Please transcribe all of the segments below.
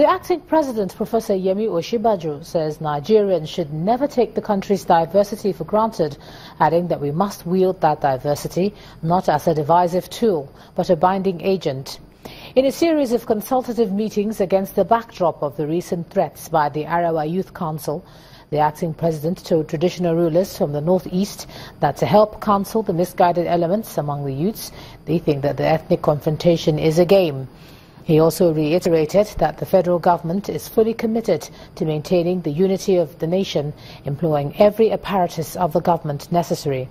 The acting president, Professor Yemi Osinbajo, says Nigerians should never take the country's diversity for granted, adding that we must wield that diversity not as a divisive tool, but a binding agent. In a series of consultative meetings against the backdrop of the recent threats by the Arawa Youth Council, the acting president told traditional rulers from the northeast that to help counsel the misguided elements among the youths, they think that the ethnic confrontation is a game. He also reiterated that the federal government is fully committed to maintaining the unity of the nation, employing every apparatus of the government necessary.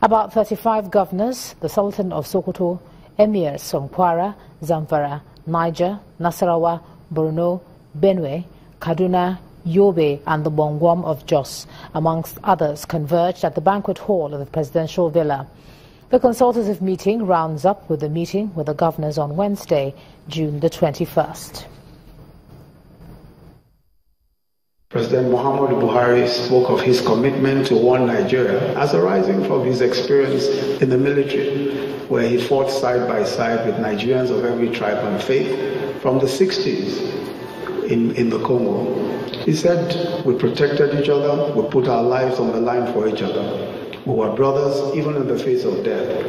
About 35 governors, the Sultan of Sokoto, emirs from Kwara, Zamfara, Niger, Nasarawa, Borno, Benue, Kaduna, Yobe and the Bongwam of Jos, amongst others, converged at the banquet hall of the presidential villa. The consultative meeting rounds up with the meeting with the governors on Wednesday, June the 21st. President Muhammadu Buhari spoke of his commitment to one Nigeria as arising from his experience in the military, where he fought side by side with Nigerians of every tribe and faith from the 60s in the Congo. He said, we protected each other, we put our lives on the line for each other. We were brothers even in the face of death.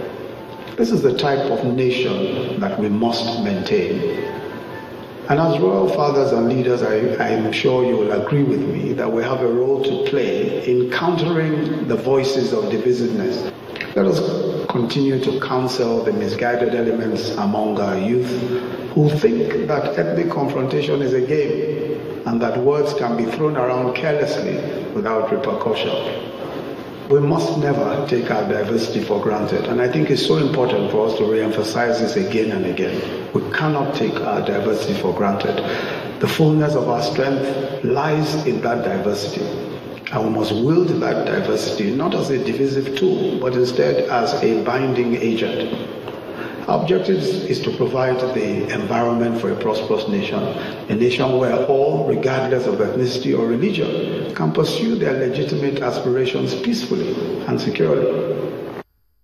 This is the type of nation that we must maintain. And as royal fathers and leaders, I am sure you will agree with me that we have a role to play in countering the voices of divisiveness. Let us continue to counsel the misguided elements among our youth who think that ethnic confrontation is a game and that words can be thrown around carelessly without repercussion. We must never take our diversity for granted, and I think it's so important for us to re-emphasize this again and again. We cannot take our diversity for granted. The fullness of our strength lies in that diversity, and we must wield that diversity not as a divisive tool, but instead as a binding agent. Our objective is to provide the environment for a prosperous nation, a nation where all, regardless of ethnicity or religion, can pursue their legitimate aspirations peacefully and securely.